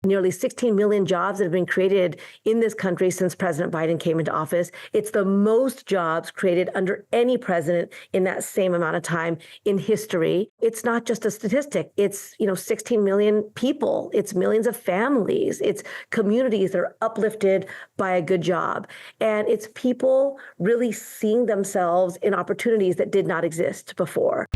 nearly 16 million jobs that have been created in this country since President Biden came into office. It's the most jobs created under any president in that same amount of time in history. It's not just a statistic. It's, 16 million people. It's millions of families. It's communities that are uplifted by a good job. And it's people really seeing themselves in opportunities that did not exist before.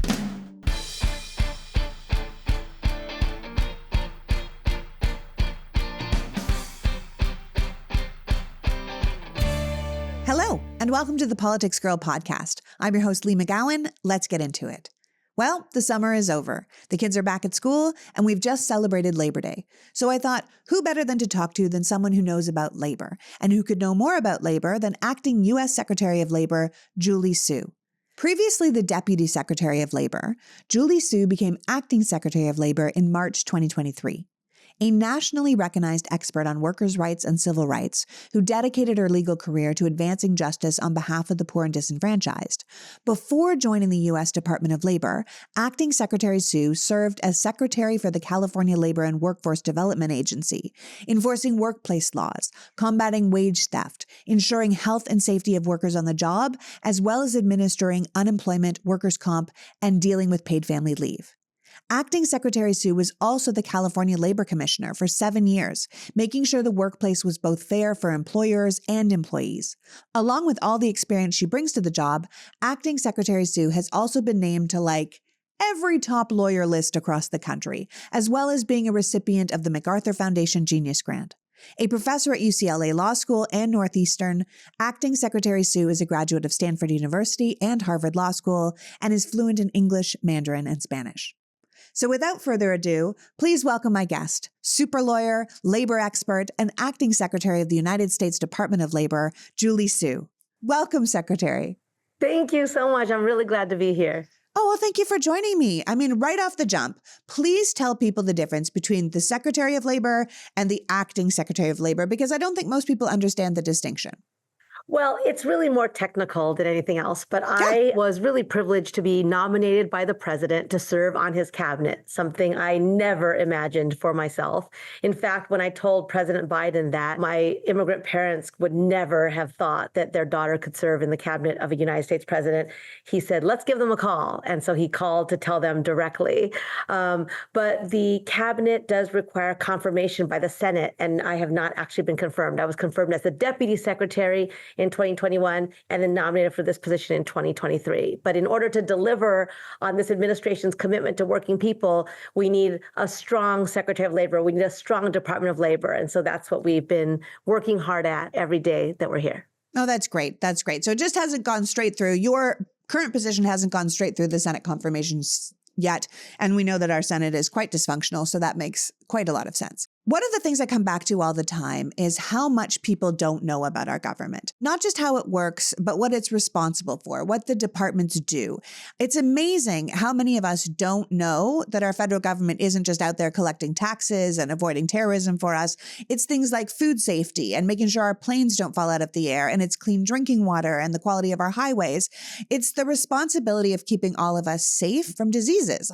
Hello, and welcome to the Politics Girl podcast. I'm your host, Lee McGowan. Let's get into it. Well, the summer is over. The kids are back at school, and we've just celebrated Labor Day. So I thought, who better than someone who knows about labor, and who could know more about labor than acting U.S. Secretary of Labor, Julie Su. Previously the Deputy Secretary of Labor, Julie Su became Acting Secretary of Labor in March 2023. A nationally recognized expert on workers' rights and civil rights who dedicated her legal career to advancing justice on behalf of the poor and disenfranchised. Before joining the U.S. Department of Labor, Acting Secretary Su served as Secretary for the California Labor and Workforce Development Agency, enforcing workplace laws, combating wage theft, ensuring health and safety of workers on the job, as well as administering unemployment, workers' comp, and dealing with paid family leave. Acting Secretary Su was also the California Labor Commissioner for 7 years, making sure the workplace was both fair for employers and employees. Along with all the experience she brings to the job, Acting Secretary Su has also been named to every top lawyer list across the country, as well as being a recipient of the MacArthur Foundation Genius Grant. A professor at UCLA Law School and Northeastern, Acting Secretary Su is a graduate of Stanford University and Harvard Law School and is fluent in English, Mandarin, and Spanish. So without further ado, please welcome my guest, super lawyer, labor expert, and Acting Secretary of the United States Department of Labor, Julie Su. Welcome, Secretary. Thank you so much. I'm really glad to be here. Oh, well, thank you for joining me. Right off the jump, please tell people the difference between the Secretary of Labor and the Acting Secretary of Labor, because I don't think most people understand the distinction. Well, it's really more technical than anything else, but I was really privileged to be nominated by the president to serve on his cabinet, something I never imagined for myself. In fact, when I told President Biden that my immigrant parents would never have thought that their daughter could serve in the cabinet of a United States president, he said, let's give them a call. And so he called to tell them directly. But the cabinet does require confirmation by the Senate, and I have not actually been confirmed. I was confirmed as the deputy secretary in 2021 and then nominated for this position in 2023. But in order to deliver on this administration's commitment to working people, we need a strong Secretary of Labor. We need a strong Department of Labor. And so that's what we've been working hard at every day that we're here. Oh, that's great. That's great. So it just hasn't gone straight through. Your current position hasn't gone straight through the Senate confirmations yet. And we know that our Senate is quite dysfunctional. So that makes quite a lot of sense. One of the things I come back to all the time is how much people don't know about our government. Not just how it works, but what it's responsible for, what the departments do. It's amazing how many of us don't know that our federal government isn't just out there collecting taxes and avoiding terrorism for us. It's things like food safety and making sure our planes don't fall out of the air, and it's clean drinking water and the quality of our highways. It's the responsibility of keeping all of us safe from diseases.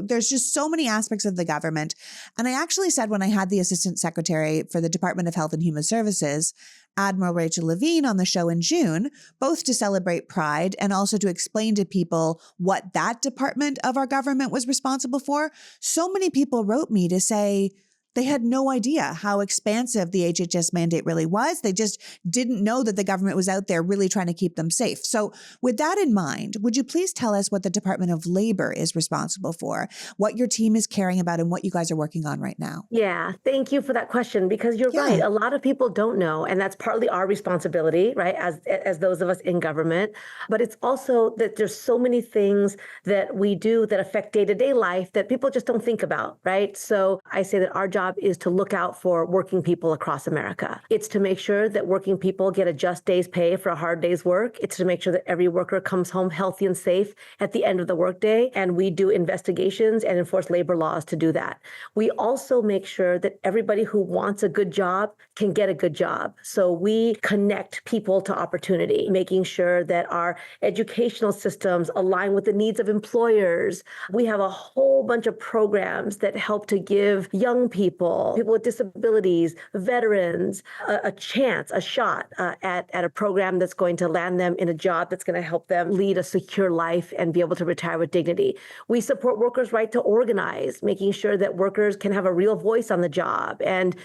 There's just so many aspects of the government. And I actually said when I had the Assistant Secretary for the Department of Health and Human Services, Admiral Rachel Levine, on the show in June, both to celebrate Pride and also to explain to people what that department of our government was responsible for. So many people wrote me to say they had no idea how expansive the HHS mandate really was. They just didn't know that the government was out there really trying to keep them safe. So with that in mind, would you please tell us what the Department of Labor is responsible for, what your team is caring about, and what you guys are working on right now? Yeah, thank you for that question, because you're right. A lot of people don't know, and that's partly our responsibility, right, as those of us in government. But it's also that there's so many things that we do that affect day-to-day life that people just don't think about, right? So I say that our job is to look out for working people across America. It's to make sure that working people get a just day's pay for a hard day's work. It's to make sure that every worker comes home healthy and safe at the end of the workday. And we do investigations and enforce labor laws to do that. We also make sure that everybody who wants a good job can get a good job. So we connect people to opportunity, making sure that our educational systems align with the needs of employers. We have a whole bunch of programs that help to give young people people, people with disabilities, veterans, a chance, a shot at a program that's going to land them in a job that's going to help them lead a secure life and be able to retire with dignity. We support workers' right to organize, making sure that workers can have a real voice on the job. And,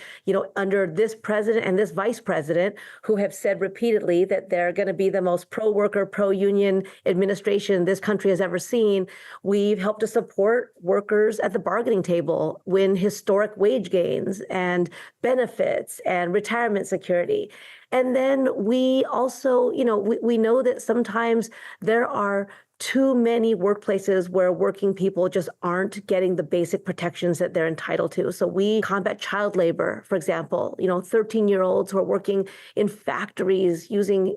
under this president and this vice president, who have said repeatedly that they're going to be the most pro-worker, pro-union administration this country has ever seen, we've helped to support workers at the bargaining table win historic wage gains and benefits and retirement security. And then we also, we know that sometimes there are too many workplaces where working people just aren't getting the basic protections that they're entitled to. So we combat child labor, for example, 13-year-olds who are working in factories using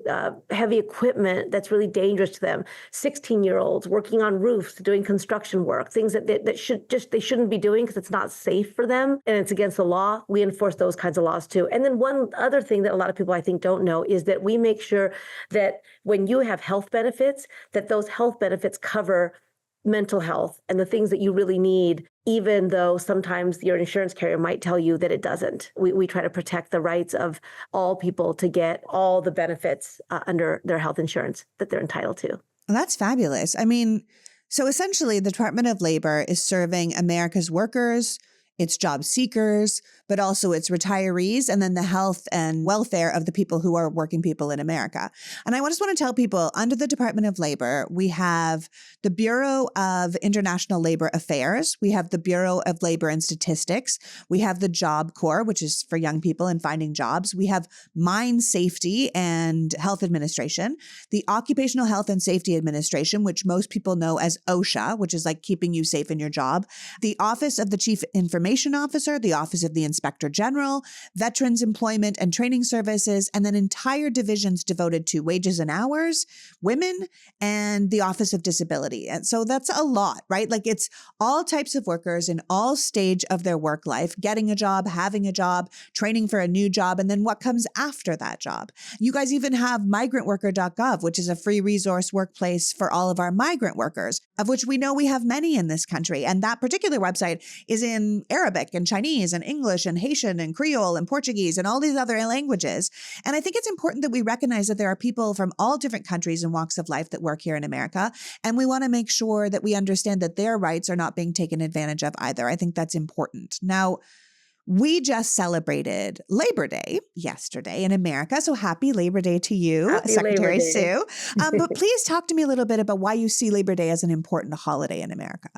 heavy equipment that's really dangerous to them, 16-year-olds working on roofs, doing construction work, things that they shouldn't be doing because it's not safe for them and it's against the law. We enforce those kinds of laws too. And then one other thing that a lot of people I think don't know is that we make sure that when you have health benefits, that those health benefits cover mental health and the things that you really need, even though sometimes your insurance carrier might tell you that it doesn't. We try to protect the rights of all people to get all the benefits under their health insurance that they're entitled to. Well, that's fabulous. I mean, so essentially the Department of Labor is serving America's workers, its job seekers, but also its retirees, and then the health and welfare of the people who are working people in America. And I just want to tell people, under the Department of Labor, we have the Bureau of International Labor Affairs, we have the Bureau of Labor and Statistics, we have the Job Corps, which is for young people and finding jobs, we have Mine Safety and Health Administration, the Occupational Health and Safety Administration, which most people know as OSHA, which is like keeping you safe in your job, the Office of the Chief Information Officer, the Office of the Inspector General, Veterans Employment and Training Services, and then entire divisions devoted to wages and hours, women, and the Office of Disability. And so that's a lot, right? Like it's all types of workers in all stage of their work life, getting a job, having a job, training for a new job, and then what comes after that job. You guys even have migrantworker.gov, which is a free resource workplace for all of our migrant workers, of which we know we have many in this country. And that particular website is in Arabic and Chinese and English and Haitian and Creole and Portuguese and all these other languages. And I think it's important that we recognize that there are people from all different countries and walks of life that work here in America. And we want to make sure that we understand that their rights are not being taken advantage of either. I think that's important. Now, we just celebrated Labor Day yesterday in America. So happy Labor Day to you, Happy Secretary Labor Day. Sue. But please talk to me a little bit about why you see Labor Day as an important holiday in America.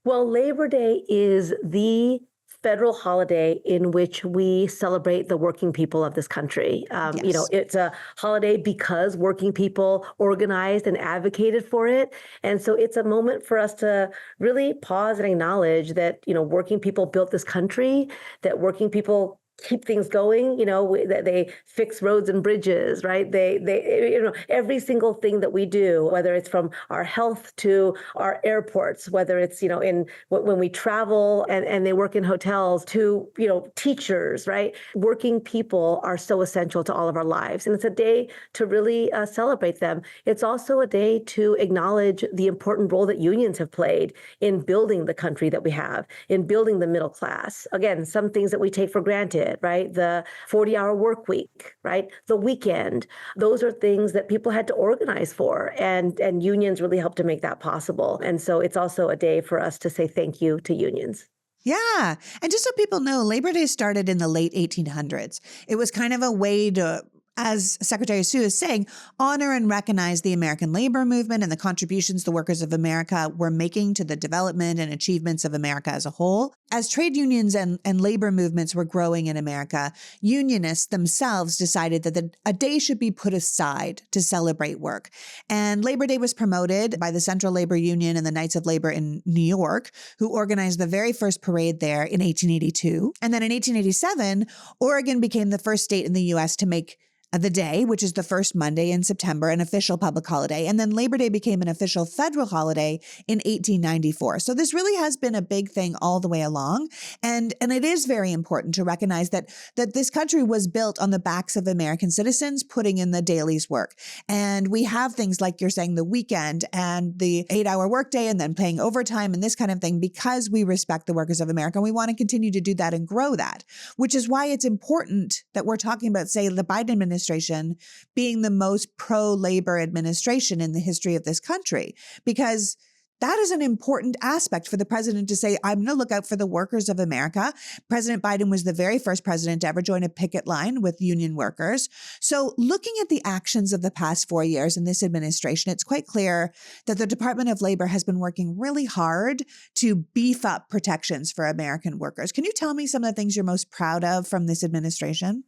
Well, Labor Day is the federal holiday in which we celebrate the working people of this country. Yes. It's a holiday because working people organized and advocated for it. And so it's a moment for us to really pause and acknowledge that, working people built this country, that working people keep things going, that they fix roads and bridges, right? They, every single thing that we do, whether it's from our health to our airports, whether it's, when we travel and they work in hotels to, teachers, right? Working people are so essential to all of our lives. And it's a day to really celebrate them. It's also a day to acknowledge the important role that unions have played in building the country that we have, in building the middle class. Again, some things that we take for granted, right? The 40-hour work week, right? The weekend. Those are things that people had to organize for, and unions really helped to make that possible. And so it's also a day for us to say thank you to unions. Yeah. And just so people know, Labor Day started in the late 1800s. It was kind of a way to, as Secretary Sue is saying, honor and recognize the American labor movement and the contributions the workers of America were making to the development and achievements of America as a whole. As trade unions and labor movements were growing in America, unionists themselves decided that a day should be put aside to celebrate work. And Labor Day was promoted by the Central Labor Union and the Knights of Labor in New York, who organized the very first parade there in 1882. And then in 1887, Oregon became the first state in the U.S. to make the day, which is the first Monday in September, an official public holiday. And then Labor Day became an official federal holiday in 1894. So this really has been a big thing all the way along. And it is very important to recognize that this country was built on the backs of American citizens putting in the daily's work. And we have things like you're saying, the weekend and the 8-hour workday and then paying overtime and this kind of thing because we respect the workers of America. And we want to continue to do that and grow that, which is why it's important that we're talking about, say, the Biden administration being the most pro-labor administration in the history of this country, because that is an important aspect for the president to say, I'm going to look out for the workers of America. President Biden was the very first president to ever join a picket line with union workers. So looking at the actions of the past 4 years in this administration, it's quite clear that the Department of Labor has been working really hard to beef up protections for American workers. Can you tell me some of the things you're most proud of from this administration?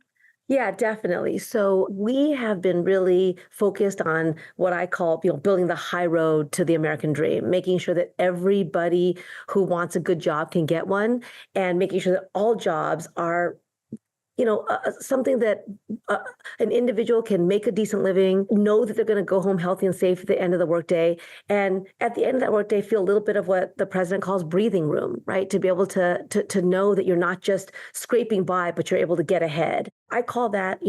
Yeah, definitely. So we have been really focused on what I call, building the high road to the American dream, making sure that everybody who wants a good job can get one, and making sure that all jobs are something that an individual can make a decent living, know that they're going to go home healthy and safe at the end of the workday. And at the end of that workday, feel a little bit of what the president calls breathing room, right? To be able to know that you're not just scraping by, but you're able to get ahead. I call that,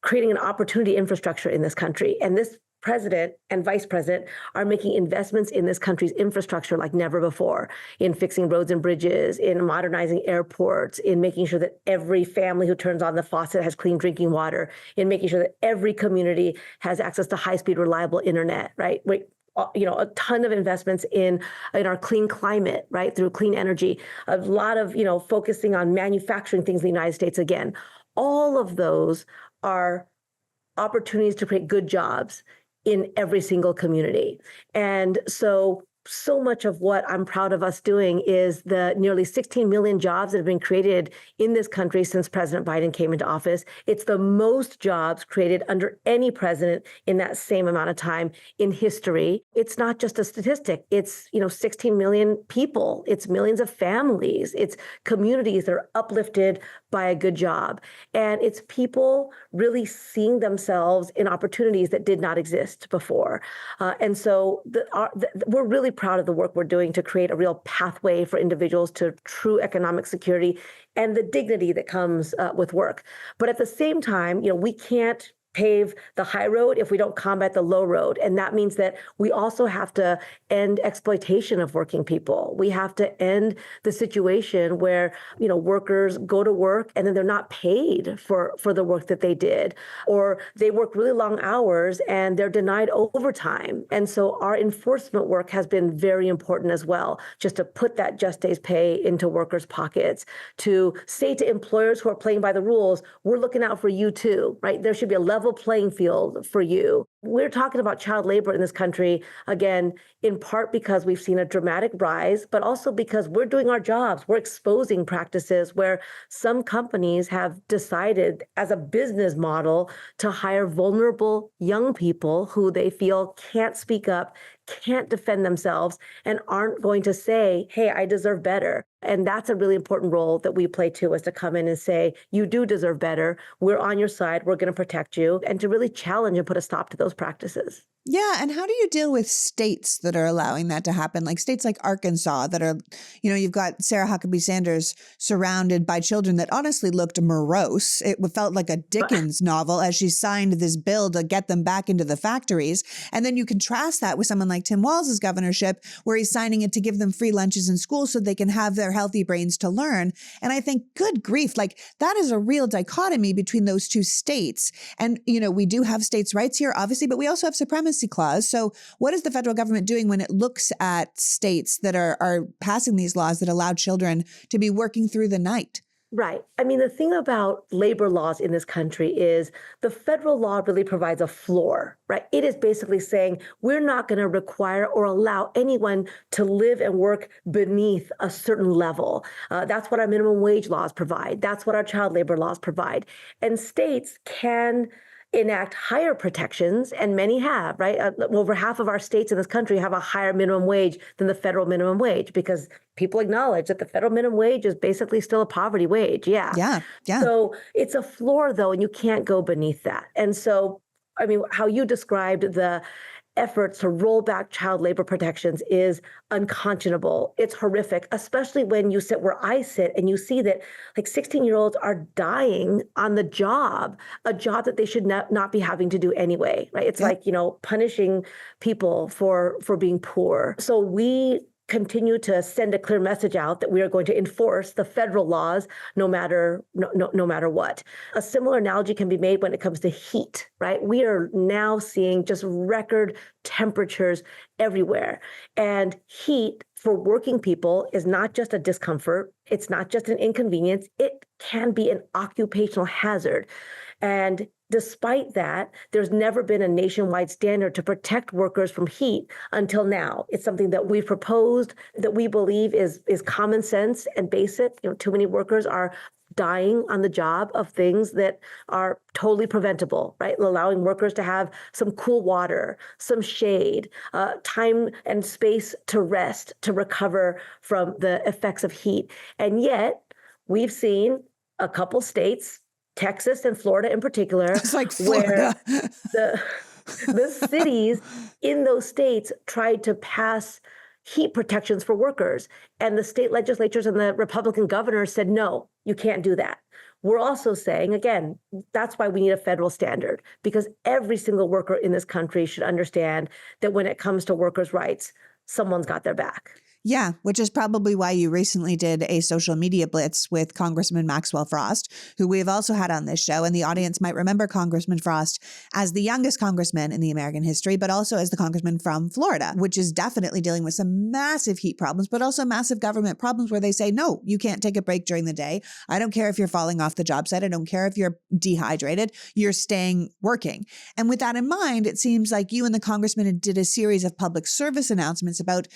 creating an opportunity infrastructure in this country. And this president and vice president are making investments in this country's infrastructure like never before, in fixing roads and bridges, in modernizing airports, in making sure that every family who turns on the faucet has clean drinking water, in making sure that every community has access to high-speed, reliable internet, right? A ton of investments in our clean climate, right, through clean energy, a lot of, focusing on manufacturing things in the United States again. All of those are opportunities to create good jobs in every single community. And so much of what I'm proud of us doing is the nearly 16 million jobs that have been created in this country since President Biden came into office. It's the most jobs created under any president in that same amount of time in history. It's not just a statistic. It's, 16 million people. It's millions of families. It's communities that are uplifted by a good job. And it's people really seeing themselves in opportunities that did not exist before. And so we're really proud of the work we're doing to create a real pathway for individuals to true economic security and the dignity that comes with work. But at the same time, we can't pave the high road if we don't combat the low road. And that means that we also have to end exploitation of working people. We have to end the situation where, workers go to work and then they're not paid for the work that they did, or they work really long hours and they're denied overtime. And so our enforcement work has been very important as well, just to put that just days pay into workers' pockets, to say to employers who are playing by the rules, we're looking out for you too, right? There should be a level playing field for you. We're talking about child labor in this country, again, in part because we've seen a dramatic rise, but also because we're doing our jobs. We're exposing practices where some companies have decided as a business model to hire vulnerable young people who they feel can't speak up, can't defend themselves, and aren't going to say, hey, I deserve better. And that's a really important role that we play too, is to come in and say, you do deserve better. We're on your side. We're going to protect you, and to really challenge and put a stop to those practices. Yeah. And how do you deal with states that are allowing that to happen? Like states like Arkansas that are, you've got Sarah Huckabee Sanders surrounded by children that honestly looked morose. It felt like a Dickens novel as she signed this bill to get them back into the factories. And then you contrast that with someone like Tim Walz's governorship, where he's signing it to give them free lunches in school so they can have their healthy brains to learn. And I think, good grief, like that is a real dichotomy between those two states. And, we do have states' rights here, obviously, but we also have supremacy clause. So what is the federal government doing when it looks at states that are passing these laws that allow children to be working through the night? Right. I mean, the thing about labor laws in this country is the federal law really provides a floor, right? It is basically saying we're not going to require or allow anyone to live and work beneath a certain level. That's what our minimum wage laws provide. That's what our child labor laws provide. And states can enact higher protections, and many have, right? Over half of our states in this country have a higher minimum wage than the federal minimum wage because people acknowledge that the federal minimum wage is basically still a poverty wage. Yeah. Yeah. Yeah. So it's a floor, though, and you can't go beneath that. And so, I mean, how you described the efforts to roll back child labor protections is unconscionable. It's horrific, especially when you sit where I sit and you see that like 16-year-olds are dying on the job, a job that they should not be having to do anyway, right? It's like, punishing people for being poor. So we continue to send a clear message out that we are going to enforce the federal laws no matter what. A similar analogy can be made when it comes to heat, right? We are now seeing just record temperatures everywhere. And heat for working people is not just a discomfort. It's not just an inconvenience. It can be an occupational hazard. And despite that, there's never been a nationwide standard to protect workers from heat until now. It's something that we've proposed that we believe is common sense and basic. Too many workers are dying on the job of things that are totally preventable, right? Allowing workers to have some cool water, some shade, time and space to rest, to recover from the effects of heat. And yet we've seen a couple states, Texas and Florida in particular, It's like Florida. where the cities in those states tried to pass heat protections for workers. And the state legislatures and the Republican governors said, no, you can't do that. We're also saying, again, that's why we need a federal standard, because every single worker in this country should understand that when it comes to workers' rights, someone's got their back. Yeah, which is probably why you recently did a social media blitz with Congressman Maxwell Frost, who we have also had on this show. And the audience might remember Congressman Frost as the youngest congressman in the American history, but also as the congressman from Florida, which is definitely dealing with some massive heat problems, but also massive government problems where they say, no, you can't take a break during the day. I don't care if you're falling off the job site. I don't care if you're dehydrated. You're staying working. And with that in mind, it seems like you and the congressman did a series of public service announcements about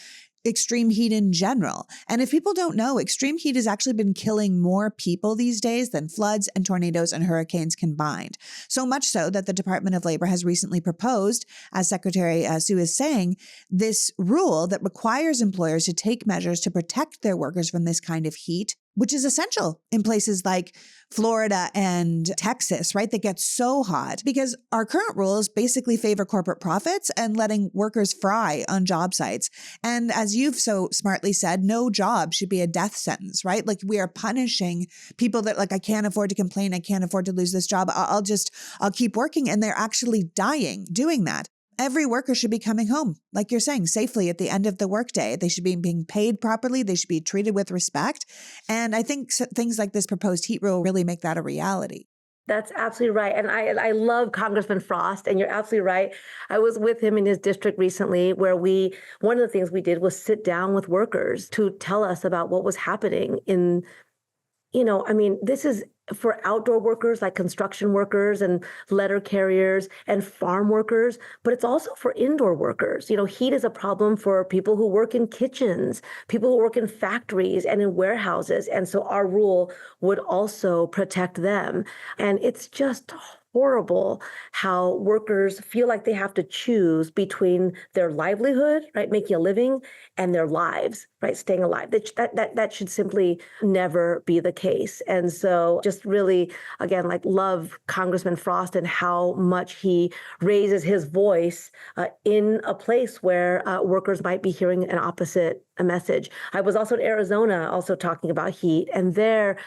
extreme heat in general. And if people don't know, extreme heat has actually been killing more people these days than floods and tornadoes and hurricanes combined. So much so that the Department of Labor has recently proposed, as Secretary Sue is saying, this rule that requires employers to take measures to protect their workers from this kind of heat, which is essential in places like Florida and Texas, right? That get so hot because our current rules basically favor corporate profits and letting workers fry on job sites. And as you've so smartly said, no job should be a death sentence, right? Like we are punishing people that like, I can't afford to complain. I can't afford to lose this job. I'll keep working. And they're actually dying doing that. Every worker should be coming home, like you're saying, safely at the end of the workday. They should be being paid properly. They should be treated with respect. And I think things like this proposed heat rule really make that a reality. That's absolutely right. And I love Congressman Frost, and you're absolutely right. I was with him in his district recently where one of the things we did was sit down with workers to tell us about what was happening in, this is for outdoor workers like construction workers and letter carriers and farm workers, but it's also for indoor workers. Heat is a problem for people who work in kitchens, people who work in factories and in warehouses. And so our rule would also protect them. And it's just horrible how workers feel like they have to choose between their livelihood, right, making a living, and their lives, right, staying alive. That should simply never be the case. And so just really, again, love Congressman Frost and how much he raises his voice in a place where workers might be hearing an opposite message. I was also in Arizona also talking about heat, and there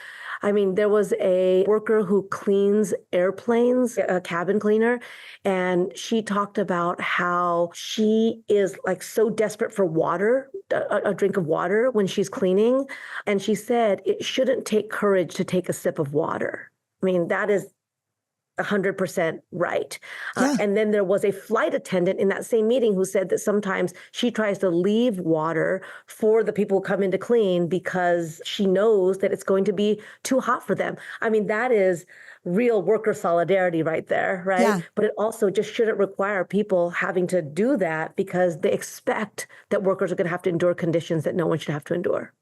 was a worker who cleans airplanes, a cabin cleaner, and she talked about how she is so desperate for water, a drink of water when she's cleaning. And she said it shouldn't take courage to take a sip of water. That is 100% right. Yeah. And then there was a flight attendant in that same meeting who said that sometimes she tries to leave water for the people who come in to clean because she knows that it's going to be too hot for them. That is real worker solidarity right there, right? Yeah. But it also just shouldn't require people having to do that because they expect that workers are going to have to endure conditions that no one should have to endure.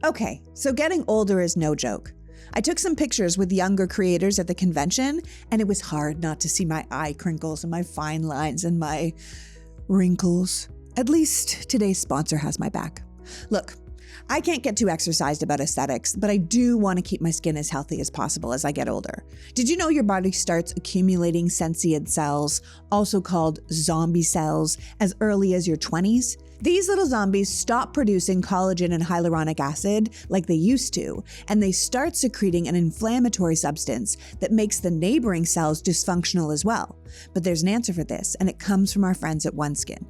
Okay, so getting older is no joke. I took some pictures with younger creators at the convention, and it was hard not to see my eye crinkles and my fine lines and my wrinkles. At least today's sponsor has my back. Look, I can't get too exercised about aesthetics, but I do want to keep my skin as healthy as possible as I get older. Did you know your body starts accumulating senescent cells, also called zombie cells, as early as your 20s? These little zombies stop producing collagen and hyaluronic acid like they used to, and they start secreting an inflammatory substance that makes the neighboring cells dysfunctional as well. But there's an answer for this, and it comes from our friends at OneSkin.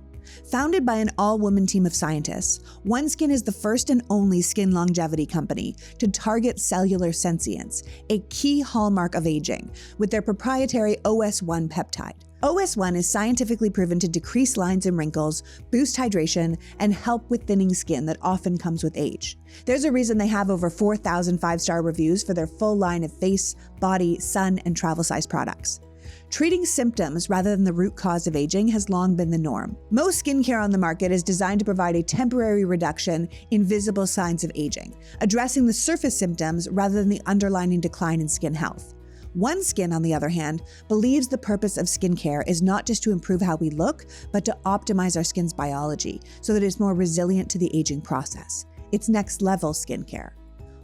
Founded by an all-woman team of scientists, OneSkin is the first and only skin longevity company to target cellular sentience, a key hallmark of aging, with their proprietary OS1 peptide. OS1 is scientifically proven to decrease lines and wrinkles, boost hydration, and help with thinning skin that often comes with age. There's a reason they have over 4,000 five-star reviews for their full line of face, body, sun, and travel-size products. Treating symptoms rather than the root cause of aging has long been the norm. Most skincare on the market is designed to provide a temporary reduction in visible signs of aging, addressing the surface symptoms rather than the underlying decline in skin health. OneSkin, on the other hand, believes the purpose of skincare is not just to improve how we look, but to optimize our skin's biology so that it's more resilient to the aging process. It's next-level skincare.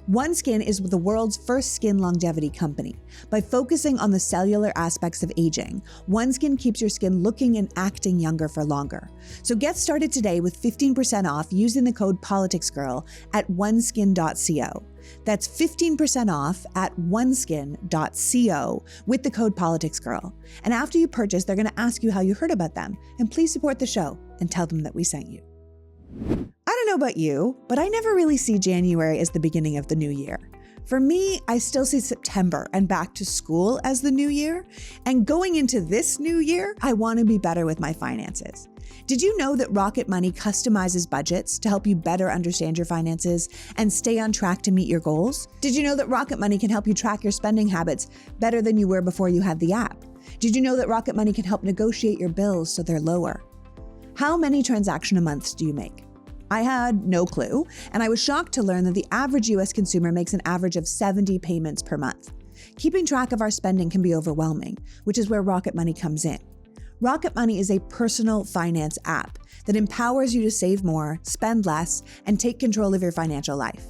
OneSkin is the world's first skin longevity company. By focusing on the cellular aspects of aging, OneSkin keeps your skin looking and acting younger for longer. So get started today with 15% off using the code PoliticsGirl at oneskin.co. That's 15% off at oneskin.co with the code PoliticsGirl. And after you purchase, they're going to ask you how you heard about them. And please support the show and tell them that we sent you. I don't know about you, but I never really see January as the beginning of the new year. For me, I still see September and back to school as the new year. And going into this new year, I want to be better with my finances. Did you know that Rocket Money customizes budgets to help you better understand your finances and stay on track to meet your goals? Did you know that Rocket Money can help you track your spending habits better than you were before you had the app? Did you know that Rocket Money can help negotiate your bills so they're lower? How many transaction a month do you make? I had no clue, and I was shocked to learn that the average US consumer makes an average of 70 payments per month. Keeping track of our spending can be overwhelming, which is where Rocket Money comes in. Rocket Money is a personal finance app that empowers you to save more, spend less, and take control of your financial life.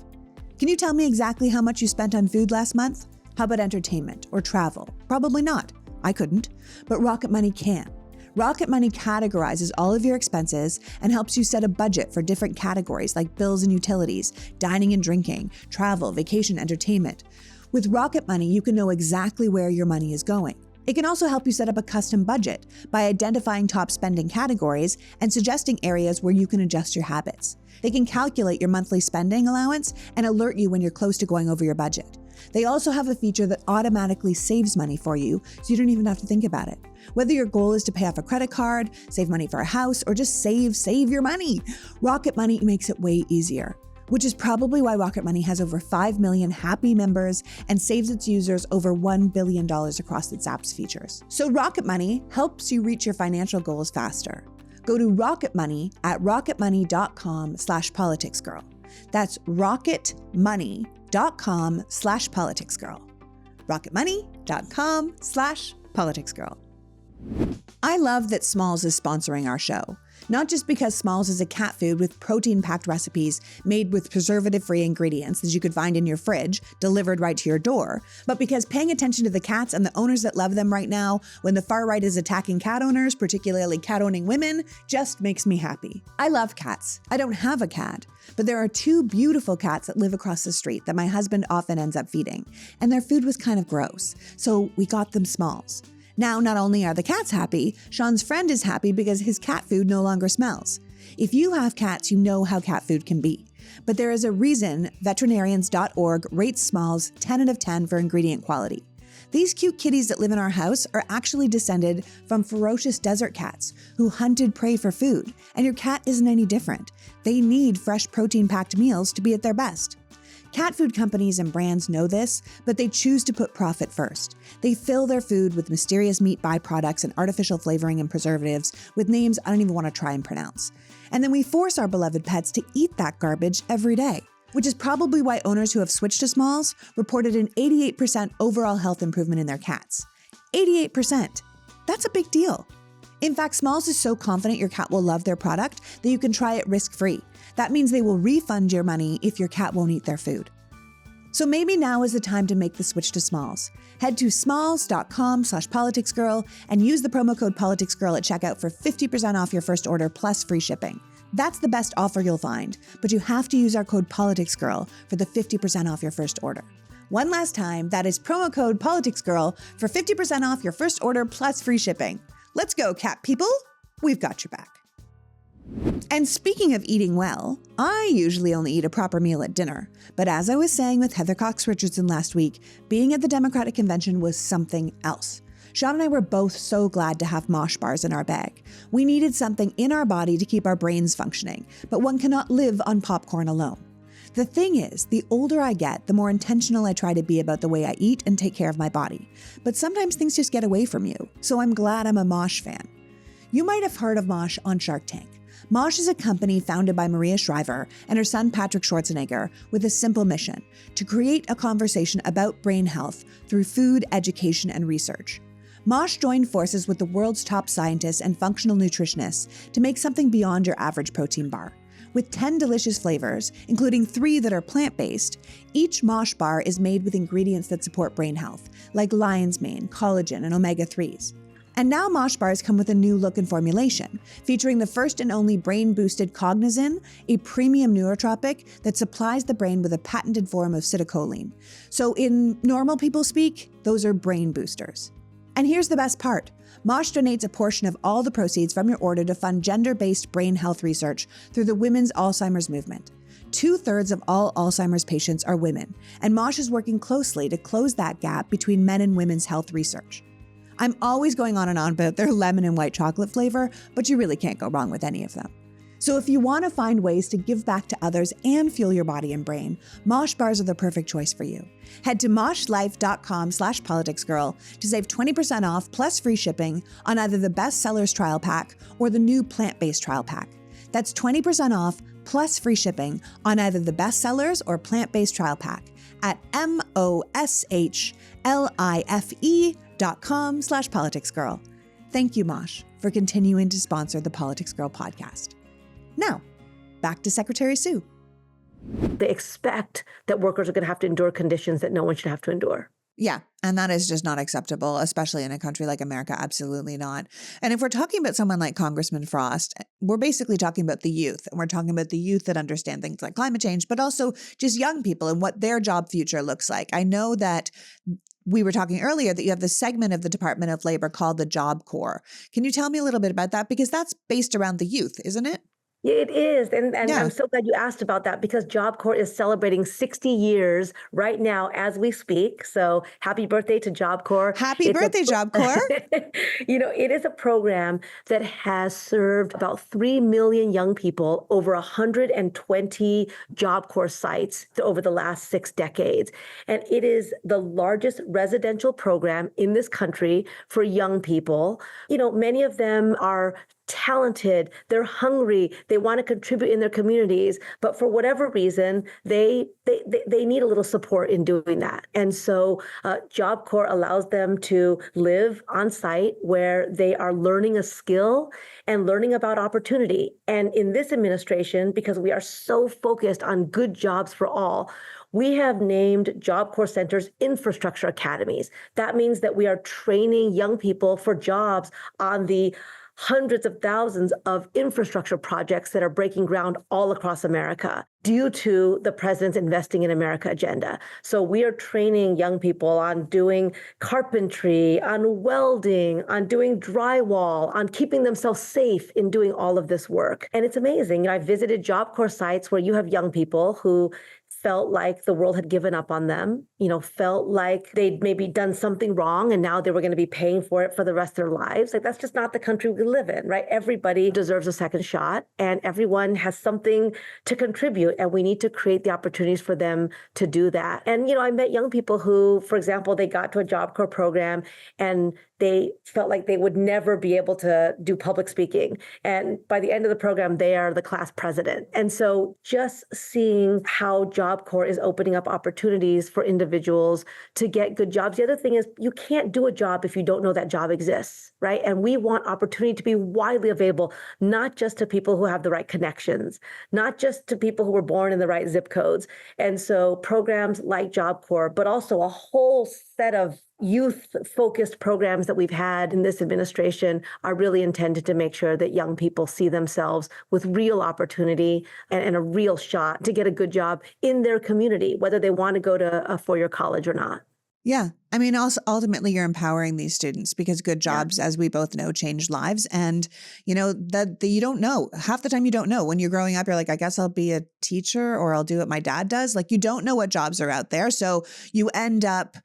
Can you tell me exactly how much you spent on food last month? How about entertainment or travel? Probably not. I couldn't, but Rocket Money can. Rocket Money categorizes all of your expenses and helps you set a budget for different categories like bills and utilities, dining and drinking, travel, vacation, entertainment. With Rocket Money, you can know exactly where your money is going. It can also help you set up a custom budget by identifying top spending categories and suggesting areas where you can adjust your habits. They can calculate your monthly spending allowance and alert you when you're close to going over your budget. They also have a feature that automatically saves money for you, so you don't even have to think about it. Whether your goal is to pay off a credit card, save money for a house, or just save your money, Rocket Money makes it way easier. Which is probably why Rocket Money has over 5 million happy members and saves its users over $1 billion across its app's features. So Rocket Money helps you reach your financial goals faster. Go to Rocket Money at rocketmoney.com/politicsgirl. That's rocketmoney.com/politicsgirl. rocketmoney.com/politicsgirl. I love that Smalls is sponsoring our show. Not just because Smalls is a cat food with protein-packed recipes made with preservative-free ingredients that you could find in your fridge, delivered right to your door, but because paying attention to the cats and the owners that love them right now when the far right is attacking cat owners, particularly cat-owning women, just makes me happy. I love cats. I don't have a cat, but there are 2 beautiful cats that live across the street that my husband often ends up feeding, and their food was kind of gross, so we got them Smalls. Now, not only are the cats happy, Sean's friend is happy because his cat food no longer smells. If you have cats, you know how cat food can be. But there is a reason veterinarians.org rates Smalls 10 out of 10 for ingredient quality. These cute kitties that live in our house are actually descended from ferocious desert cats who hunted prey for food, and your cat isn't any different. They need fresh protein-packed meals to be at their best. Cat food companies and brands know this, but they choose to put profit first. They fill their food with mysterious meat byproducts and artificial flavoring and preservatives with names I don't even want to try and pronounce. And then we force our beloved pets to eat that garbage every day. which is probably why owners who have switched to Smalls reported an 88% overall health improvement in their cats. 88%. That's a big deal. In fact, Smalls is so confident your cat will love their product that you can try it risk-free. That means they will refund your money if your cat won't eat their food. So maybe now is the time to make the switch to Smalls. Head to smalls.com/politicsgirl and use the promo code politicsgirl at checkout for 50% off your first order plus free shipping. That's the best offer you'll find, but you have to use our code politicsgirl for the 50% off your first order. One last time, that is promo code politicsgirl for 50% off your first order plus free shipping. Let's go, cat people. We've got your back. And speaking of eating well, I usually only eat a proper meal at dinner. But as I was saying with Heather Cox Richardson last week, being at the Democratic Convention was something else. Sean and I were both so glad to have mosh bars in our bag. We needed something in our body to keep our brains functioning, but one cannot live on popcorn alone. The thing is, the older I get, the more intentional I try to be about the way I eat and take care of my body. But sometimes things just get away from you, so I'm glad I'm a Mosh fan. You might have heard of Mosh on Shark Tank. Mosh is a company founded by Maria Shriver and her son Patrick Schwarzenegger with a simple mission: to create a conversation about brain health through food, education, and research. Mosh joined forces with the world's top scientists and functional nutritionists to make something beyond your average protein bar. With 10 delicious flavors, including 3 that are plant-based, each Mosh bar is made with ingredients that support brain health, like lion's mane, collagen, and omega-3s. And now Mosh bars come with a new look and formulation, featuring the first and only brain-boosted Cognizin, a premium neurotropic that supplies the brain with a patented form of acetylcholine. So in normal people speak, those are brain boosters. And here's the best part. Mosh donates a portion of all the proceeds from your order to fund gender-based brain health research through the Women's Alzheimer's Movement. 2/3 of all Alzheimer's patients are women, and Mosh is working closely to close that gap between men and women's health research. I'm always going on and on about their lemon and white chocolate flavor, but you really can't go wrong with any of them. So if you want to find ways to give back to others and fuel your body and brain, Mosh bars are the perfect choice for you. Head to moshlife.com/politicsgirl to save 20% off plus free shipping on either the Best Sellers trial pack or the new plant-based trial pack. That's 20% off plus free shipping on either the Best Sellers or plant-based trial pack at moshlifE.com/politicsgirl. Thank you, Mosh, for continuing to sponsor the Politics Girl podcast. Now, back to Secretary Sue. They expect that workers are going to have to endure conditions that no one should have to endure. Yeah, and that is just not acceptable, especially in a country like America. Absolutely not. And if we're talking about someone like Congressman Frost, we're basically talking about the youth. And we're talking about the youth that understand things like climate change, but also just young people and what their job future looks like. I know that we were talking earlier that you have this segment of the Department of Labor called the Job Corps. Can you tell me a little bit about that? Because that's based around the youth, isn't it? It is. And Yeah. I'm so glad you asked about that because Job Corps is celebrating 60 years right now as we speak. So happy birthday to Job Corps. Happy birthday, Job Corps. It is a program that has served about 3 million young people over 120 Job Corps sites over the last 6 decades. And it is the largest residential program in this country for young people. Many of them are talented, they're hungry, they want to contribute in their communities, but for whatever reason, they need a little support in doing that. And so Job Corps allows them to live on site where they are learning a skill and learning about opportunity. And in this administration, because we are so focused on good jobs for all, we have named Job Corps centers infrastructure academies. That means that we are training young people for jobs on the hundreds of thousands of infrastructure projects that are breaking ground all across America due to the president's Investing in America agenda. So we are training young people on doing carpentry, on welding, on doing drywall, on keeping themselves safe in doing all of this work. And it's amazing. I visited Job Corps sites where you have young people who felt like the world had given up on them, felt like they'd maybe done something wrong and now they were going to be paying for it for the rest of their lives. Like, that's just not the country we live in, right? Everybody deserves a second shot and everyone has something to contribute, and we need to create the opportunities for them to do that. And, I met young people who, for example, they got to a Job Corps program and they felt like they would never be able to do public speaking. And by the end of the program, they are the class president. And so just seeing how Job Corps is opening up opportunities for individuals to get good jobs. The other thing is you can't do a job if you don't know that job exists, right? And we want opportunity to be widely available, not just to people who have the right connections, not just to people who were born in the right zip codes. And so programs like Job Corps, but also a whole set of youth-focused programs that we've had in this administration are really intended to make sure that young people see themselves with real opportunity and a real shot to get a good job in their community, whether they want to go to a four-year college or not. Yeah. I mean, also ultimately you're empowering these students because good jobs, as we both know, change lives. And, that you don't know. Half the time you don't know. When you're growing up, you're like, I guess I'll be a teacher or I'll do what my dad does. Like you don't know what jobs are out there. So you end up,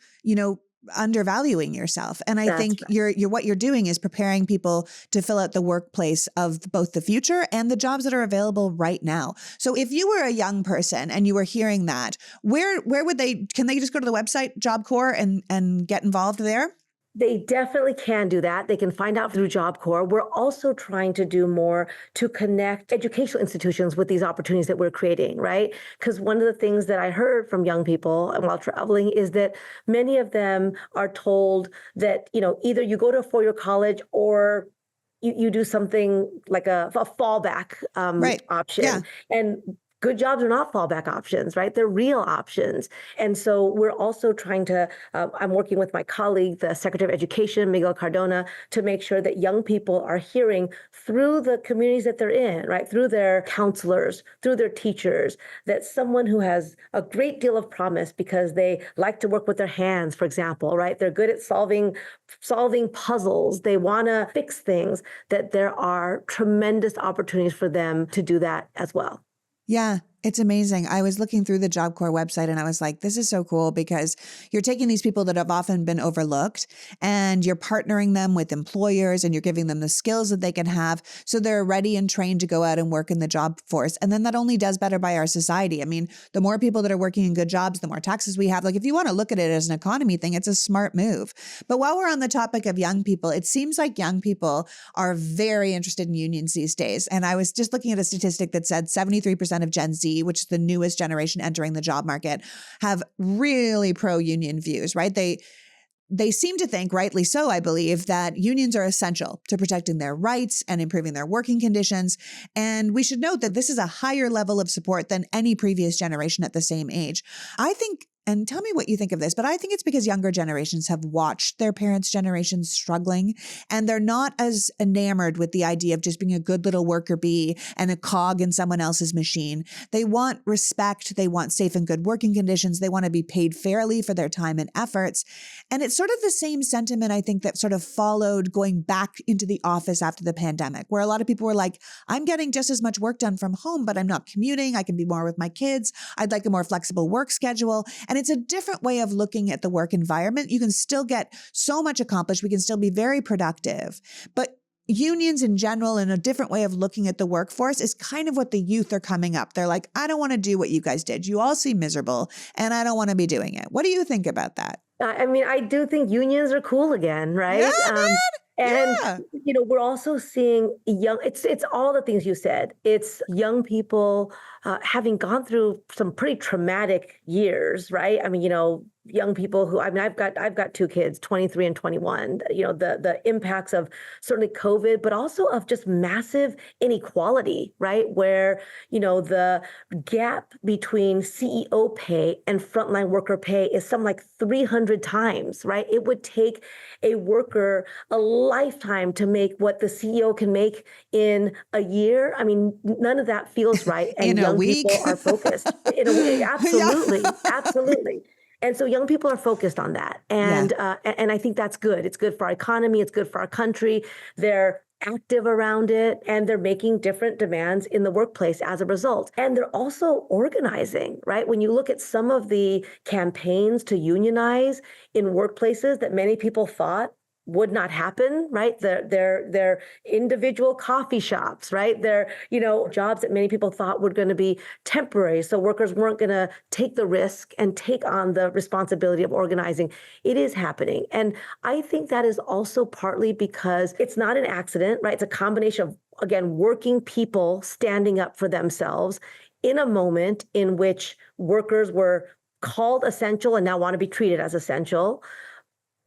undervaluing yourself. And I think you're what you're doing is preparing people to fill out the workplace of both the future and the jobs that are available right now. So if you were a young person and you were hearing that, where would can they just go to the website Job Corps and get involved there? They definitely can do that. They can find out through Job Corps. We're also trying to do more to connect educational institutions with these opportunities that we're creating, right? Because one of the things that I heard from young people while traveling is that many of them are told that, either you go to a four-year college or you do something like a fallback option. Yeah. And good jobs are not fallback options, right? They're real options. And so we're also trying to, I'm working with my colleague, the Secretary of Education, Miguel Cardona, to make sure that young people are hearing through the communities that they're in, right? Through their counselors, through their teachers, that someone who has a great deal of promise because they like to work with their hands, for example, right? They're good at solving puzzles. They want to fix things, that there are tremendous opportunities for them to do that as well. Yeah, it's amazing. I was looking through the Job Corps website and I was like, this is so cool because you're taking these people that have often been overlooked and you're partnering them with employers and you're giving them the skills that they can have so they're ready and trained to go out and work in the job force. And then that only does better by our society. I mean, the more people that are working in good jobs, the more taxes we have. Like if you want to look at it as an economy thing, it's a smart move. But while we're on the topic of young people, it seems like young people are very interested in unions these days. And I was just looking at a statistic that said 73% of Gen Z, which is the newest generation entering the job market, have really pro-union views, right? They seem to think, rightly so, I believe, that unions are essential to protecting their rights and improving their working conditions. And we should note that this is a higher level of support than any previous generation at the same age. I think, and tell me what you think of this, but I think it's because younger generations have watched their parents' generations struggling and they're not as enamored with the idea of just being a good little worker bee and a cog in someone else's machine. They want respect. They want safe and good working conditions. They want to be paid fairly for their time and efforts. And it's sort of the same sentiment, I think, that sort of followed going back into the office after the pandemic, where a lot of people were like, I'm getting just as much work done from home, but I'm not commuting. I can be more with my kids. I'd like a more flexible work schedule. And it's a different way of looking at the work environment. You can still get so much accomplished. We can still be very productive. But unions in general and a different way of looking at the workforce is kind of what the youth are coming up. They're like, I don't want to do what you guys did. You all seem miserable and I don't want to be doing it. What do you think about that? I mean, I do think unions are cool again, right? Yeah, man. And, we're also seeing it's all the things you said. It's young people having gone through some pretty traumatic years, right? I mean, young people who, I've got two kids, 23 and 21, the impacts of certainly COVID, but also of just massive inequality, right? Where, the gap between CEO pay and frontline worker pay is some like 300 times, right? It would take a worker a lifetime to make what the CEO can make in a year. I mean, none of that feels right. And in a young week. people are focused in a way. Absolutely. Absolutely. And so young people are focused on that. And I think that's good. It's good for our economy. It's good for our country. They're active around it and they're making different demands in the workplace as a result. And they're also organizing, right? When you look at some of the campaigns to unionize in workplaces that many people thought would not happen, right? Their individual coffee shops, right? Their, jobs that many people thought were going to be temporary. So workers weren't going to take the risk and take on the responsibility of organizing. It is happening. And I think that is also partly because it's not an accident, right? It's a combination of, again, working people standing up for themselves in a moment in which workers were called essential and now want to be treated as essential.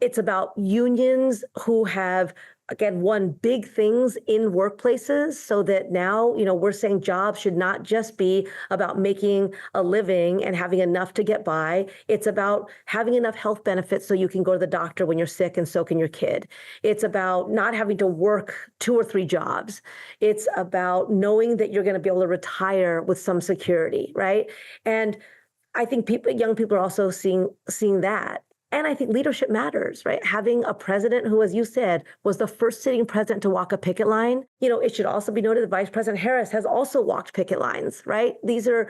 It's about unions who have, again, won big things in workplaces so that now, we're saying jobs should not just be about making a living and having enough to get by. It's about having enough health benefits so you can go to the doctor when you're sick and so can your kid. It's about not having to work 2 or 3 jobs. It's about knowing that you're going to be able to retire with some security, right? And I think young people are also seeing that. And I think leadership matters, right? Having a president who, as you said, was the first sitting president to walk a picket line. It should also be noted that Vice President Harris has also walked picket lines, right? These are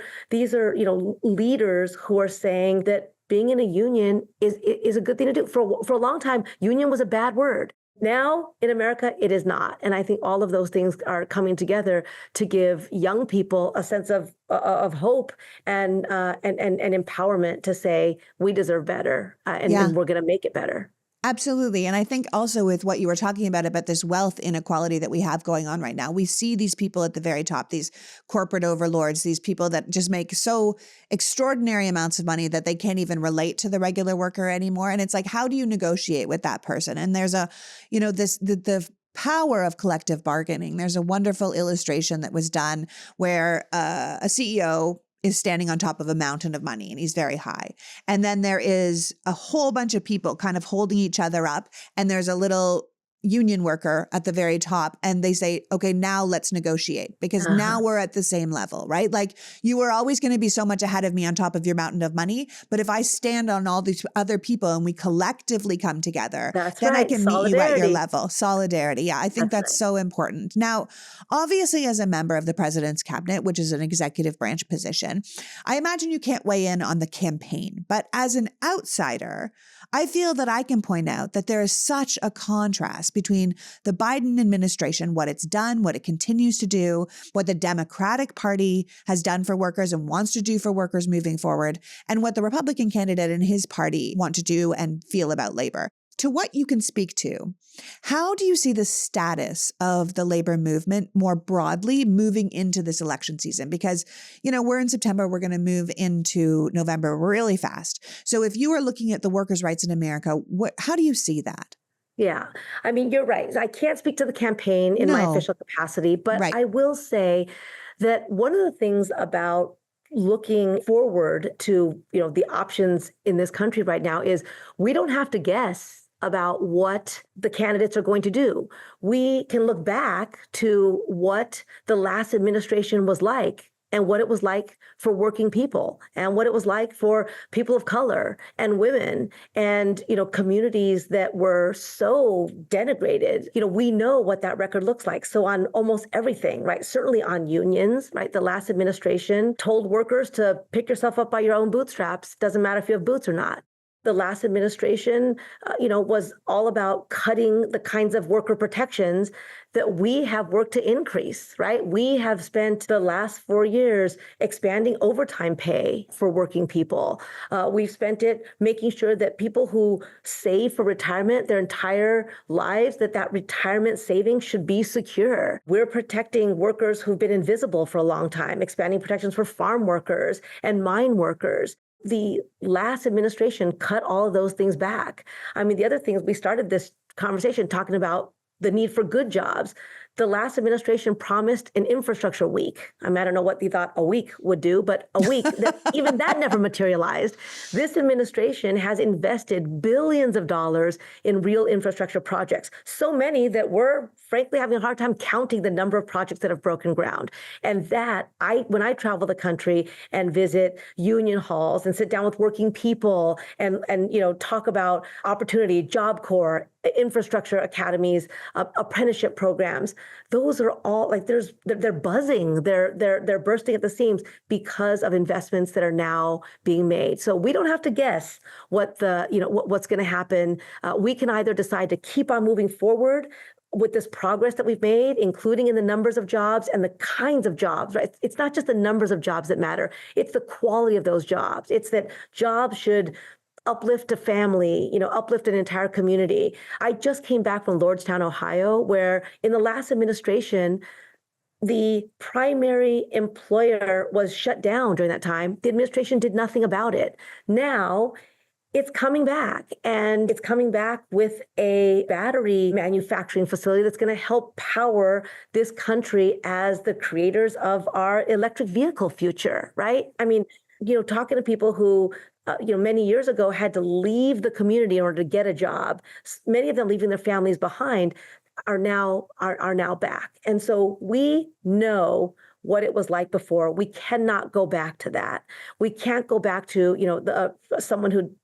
leaders who are saying that being in a union is a good thing to do. For a long time, union was a bad word. Now in America, it is not. And I think all of those things are coming together to give young people a sense of hope and empowerment to say, we deserve better and we're going to make it better. Absolutely. And I think also with what you were talking about this wealth inequality that we have going on right now, we see these people at the very top, these corporate overlords, these people that just make so extraordinary amounts of money that they can't even relate to the regular worker anymore. And it's like, how do you negotiate with that person? And there's the power of collective bargaining. There's a wonderful illustration that was done where a CEO is standing on top of a mountain of money and he's very high. And then there is a whole bunch of people kind of holding each other up. And there's a little union worker at the very top and they say, okay, now let's negotiate because now we're at the same level, right? Like you were always going to be so much ahead of me on top of your mountain of money. But if I stand on all these other people and we collectively come together, then I can meet you at your level. Solidarity. Yeah, I think that's so important. Now, obviously, as a member of the president's cabinet, which is an executive branch position, I imagine you can't weigh in on the campaign. But as an outsider, I feel that I can point out that there is such a contrast between the Biden administration, what it's done, what it continues to do, what the Democratic Party has done for workers and wants to do for workers moving forward, and what the Republican candidate and his party want to do and feel about labor. To what you can speak to, how do you see the status of the labor movement more broadly moving into this election season? Because, we're in September, we're going to move into November really fast. So if you are looking at the workers' rights in America, how do you see that? Yeah, I mean, you're right. I can't speak to the campaign in my official capacity, but I will say that one of the things about looking forward to, the options in this country right now is we don't have to guess about what the candidates are going to do. We can look back to what the last administration was like and what it was like for working people and what it was like for people of color and women and, communities that were so denigrated. We know what that record looks like. So on almost everything, right? Certainly on unions, right? The last administration told workers to pick yourself up by your own bootstraps. Doesn't matter if you have boots or not. The last administration, was all about cutting the kinds of worker protections that we have worked to increase, right? We have spent the last 4 years expanding overtime pay for working people. We've spent it making sure that people who save for retirement their entire lives, that retirement savings should be secure. We're protecting workers who've been invisible for a long time, expanding protections for farm workers and mine workers. The last administration cut all of those things back. I mean, the other thing is we started this conversation talking about the need for good jobs. The last administration promised an infrastructure week. I mean, I don't know what they thought a week would do, but a week, even that never materialized. This administration has invested billions of dollars in real infrastructure projects. So many that we're frankly having a hard time counting the number of projects that have broken ground. And that when I travel the country and visit union halls and sit down with working people and talk about opportunity, Job Corps, infrastructure academies, apprenticeship programs. Those are all like they're buzzing, they're bursting at the seams because of investments that are now being made. So we don't have to guess what's going to happen. We can either decide to keep on moving forward with this progress that we've made, including in the numbers of jobs and the kinds of jobs, right? It's not just the numbers of jobs that matter. It's the quality of those jobs. It's that jobs should uplift a family, uplift an entire community. I just came back from Lordstown, Ohio, where in the last administration, the primary employer was shut down during that time. The administration did nothing about it. Now it's coming back, and it's coming back with a battery manufacturing facility that's going to help power this country as the creators of our electric vehicle future, right? I mean, talking to people who many years ago had to leave the community in order to get a job. Many of them leaving their families behind are now back. And so we know what it was like before. We cannot go back to that. We can't go back to, someone who,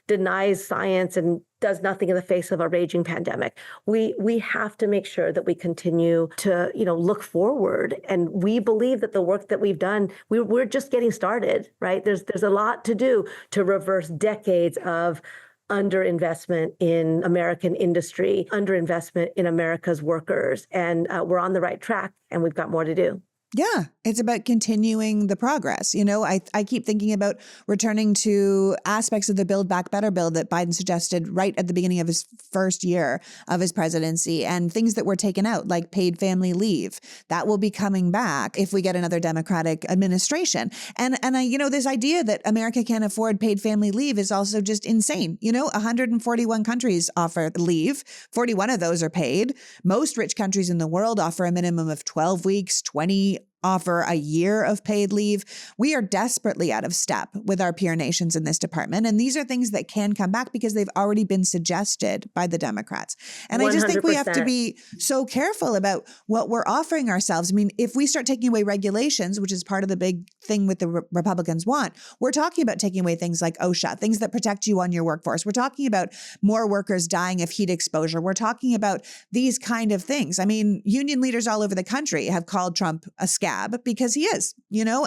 denies science and does nothing in the face of a raging pandemic. We have to make sure that we continue to, look forward. And we believe that the work that we've done, we're just getting started, right? There's a lot to do to reverse decades of underinvestment in American industry, underinvestment in America's workers. And we're on the right track, and we've got more to do. Yeah, it's about continuing the progress. I keep thinking about returning to aspects of the Build Back Better bill that Biden suggested right at the beginning of his first year of his presidency, and things that were taken out, like paid family leave. That will be coming back if we get another Democratic administration. And this idea that America can't afford paid family leave is also just insane. 141 countries offer leave. 41 of those are paid. Most rich countries in the world offer a minimum of 12 weeks, 20 offer a year of paid leave. We are desperately out of step with our peer nations in this department. And these are things that can come back because they've already been suggested by the Democrats. And 100%. I just think we have to be so careful about what we're offering ourselves. I mean, if we start taking away regulations, which is part of the big thing with the Republicans want, we're talking about taking away things like OSHA, things that protect you on your workforce. We're talking about more workers dying of heat exposure. We're talking about these kind of things. I mean, union leaders all over the country have called Trump a scab because he is,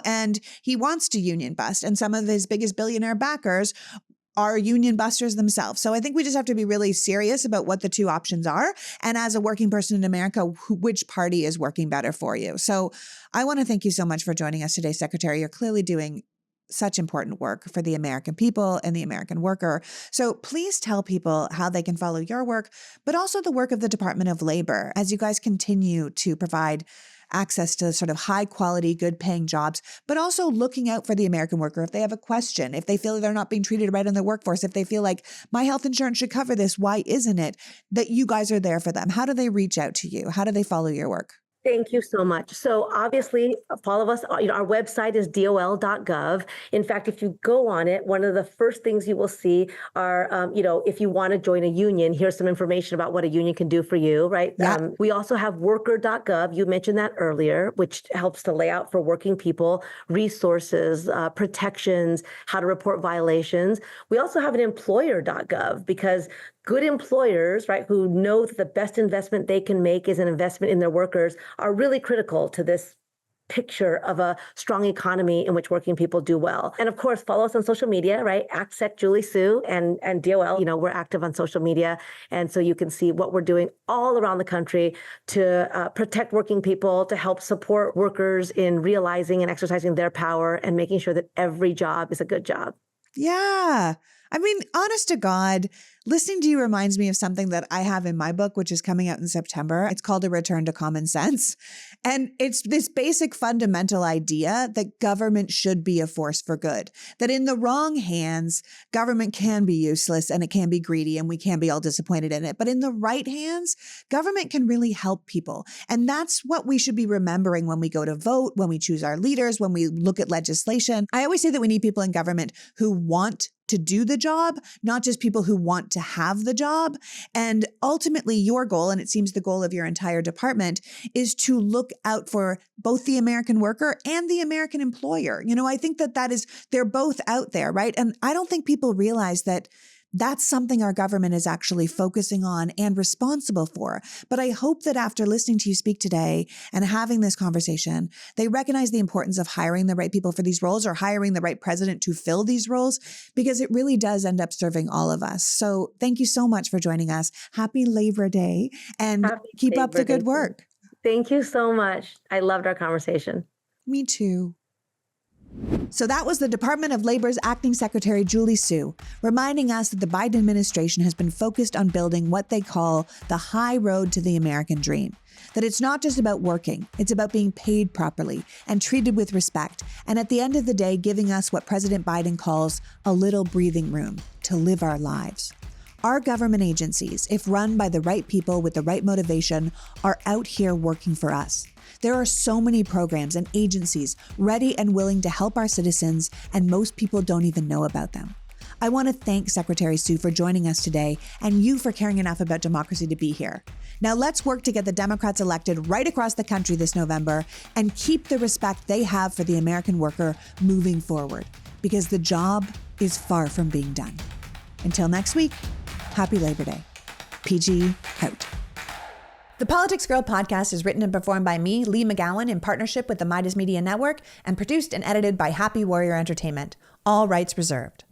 and he wants to union bust. And some of his biggest billionaire backers are union busters themselves. So I think we just have to be really serious about what the two options are. And as a working person in America, which party is working better for you? So I want to thank you so much for joining us today, Secretary. You're clearly doing such important work for the American people and the American worker. So please tell people how they can follow your work, but also the work of the Department of Labor as you guys continue to provide access to sort of high quality, good paying jobs, but also looking out for the American worker. If they have a question, if they feel they're not being treated right in the workforce, if they feel like my health insurance should cover this, why isn't it? That you guys are there for them. How do they reach out to you? How do they follow your work? Thank you so much. So obviously, follow us. Our website is dol.gov. In fact, if you go on it, one of the first things you will see are, if you want to join a union, here's some information about what a union can do for you, right? Yeah. We also have worker.gov. You mentioned that earlier, which helps to lay out for working people resources, protections, how to report violations. We also have an employer.gov because good employers, right, who know that the best investment they can make is an investment in their workers, are really critical to this picture of a strong economy in which working people do well. And of course, follow us on social media, right? @Sec Julie Sue and DOL. We're active on social media. And so you can see what we're doing all around the country to protect working people, to help support workers in realizing and exercising their power and making sure that every job is a good job. Yeah. I mean, honest to God, listening to you reminds me of something that I have in my book, which is coming out in September. It's called A Return to Common Sense. And it's this basic fundamental idea that government should be a force for good, that in the wrong hands, government can be useless and it can be greedy and we can be all disappointed in it. But in the right hands, government can really help people. And that's what we should be remembering when we go to vote, when we choose our leaders, when we look at legislation. I always say that we need people in government who want to do the job, not just people who want to have the job. And ultimately your goal, and it seems the goal of your entire department, is to look out for both the American worker and the American employer. I think that they're both out there, right? And I don't think people realize that That's something our government is actually focusing on and responsible for. But I hope that after listening to you speak today and having this conversation, they recognize the importance of hiring the right people for these roles or hiring the right president to fill these roles, because it really does end up serving all of us. So thank you so much for joining us. Happy Labor Day, and keep up the good work. Thank you so much. I loved our conversation. Me too. So that was the Department of Labor's Acting Secretary, Julie Su, reminding us that the Biden administration has been focused on building what they call the high road to the American dream. That it's not just about working, it's about being paid properly and treated with respect. And at the end of the day, giving us what President Biden calls a little breathing room to live our lives. Our government agencies, if run by the right people with the right motivation, are out here working for us. There are so many programs and agencies ready and willing to help our citizens, and most people don't even know about them. I want to thank Secretary Su for joining us today, and you for caring enough about democracy to be here. Now let's work to get the Democrats elected right across the country this November and keep the respect they have for the American worker moving forward, because the job is far from being done. Until next week, happy Labor Day. PG out. The Politics Girl podcast is written and performed by me, Lee McGowan, in partnership with the Midas Media Network, and produced and edited by Happy Warrior Entertainment. All rights reserved.